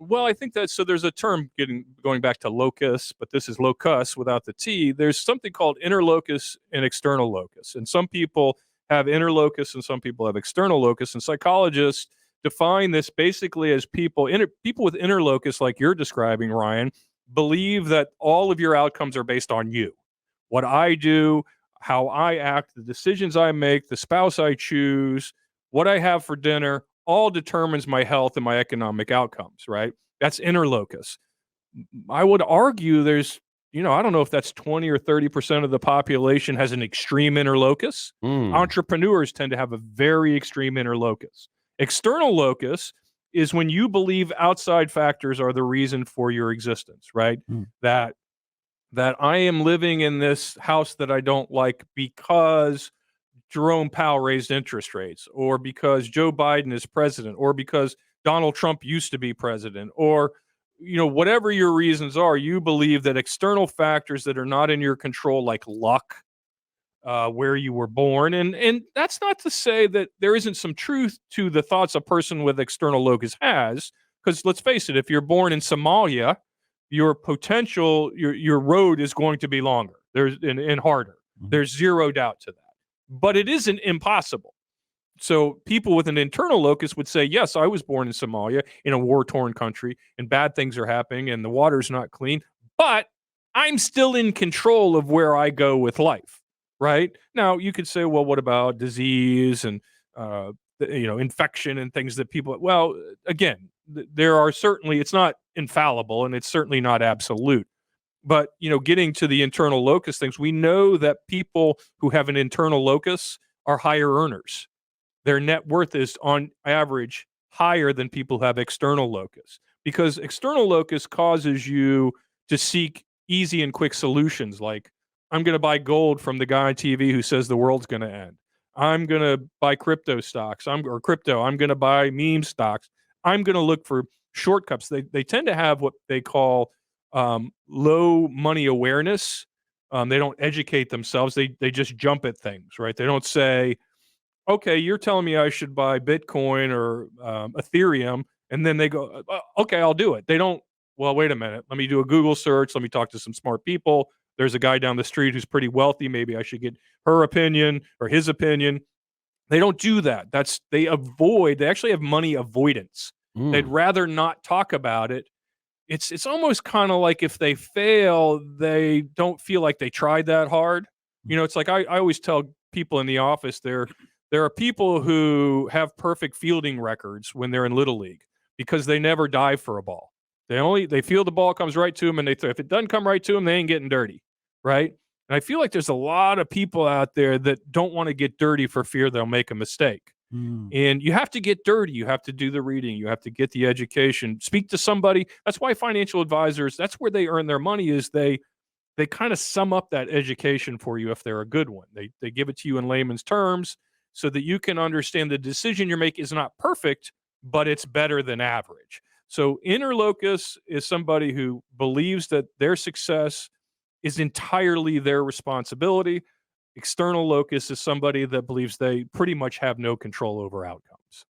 Well, I think that so there's a term going back to locus, but this is locus without the T. There's something called inner locus and external locus. And some people have inner locus and some people have external locus. And psychologists define this basically as people with inner locus, like you're describing, Ryan, believe that all of your outcomes are based on you. What I do, how I act, the decisions I make, the spouse I choose, what I have for dinner, all determines my health and my economic outcomes, right? That's inner locus. I would argue there's, I don't know if that's 20 or 30% of the population has an extreme inner locus. Entrepreneurs tend to have a very extreme inner locus. External locus is when you believe outside factors are the reason for your existence, right? That I am living in this house that I don't like because Jerome Powell raised interest rates, or because Joe Biden is president, or because Donald Trump used to be president, or whatever your reasons are, you believe that external factors that are not in your control, like luck, where you were born, and that's not to say that there isn't some truth to the thoughts a person with external locus has, because let's face it, if you're born in Somalia, your road is going to be longer. And harder. There's zero doubt to that. But it isn't impossible. So people with an internal locus would say, yes, I was born in Somalia in a war-torn country and bad things are happening and the water's not clean, but I'm still in control of where I go with life, right? Now, you could say, well, what about disease and, infection and things that people, well, again, there are certainly, it's not infallible and it's certainly not absolute. But, getting to the internal locus things, we know that people who have an internal locus are higher earners. Their net worth is on average higher than people who have external locus, because external locus causes you to seek easy and quick solutions. Like, I'm going to buy gold from the guy on TV who says the world's going to end. I'm going to buy crypto stocks. I'm going to buy meme stocks. I'm going to look for shortcuts. They tend to have what they call low money awareness. They don't educate themselves. They just jump at things, right? They don't say, okay, you're telling me I should buy Bitcoin or Ethereum. And then they go, okay, I'll do it. They don't, well, wait a minute. Let me do a Google search. Let me talk to some smart people. There's a guy down the street who's pretty wealthy. Maybe I should get her opinion or his opinion. They don't do that. They actually have money avoidance. They'd rather not talk about it. It's almost kind of like if they fail, they don't feel like they tried that hard. It's like I always tell people in the office, there are people who have perfect fielding records when they're in Little League because they never dive for a ball. They feel the ball comes right to them and they throw. If it doesn't come right to them, they ain't getting dirty, right? And I feel like there's a lot of people out there that don't want to get dirty for fear they'll make a mistake. And you have to get dirty. You have to do the reading. You have to get the education. Speak to somebody. That's why financial advisors, that's where they earn their money, is they kind of sum up that education for you if they're a good one. They give it to you in layman's terms so that you can understand the decision you're making is not perfect, but it's better than average. So inner locus is somebody who believes that their success is entirely their responsibility. External locus is somebody that believes they pretty much have no control over outcomes.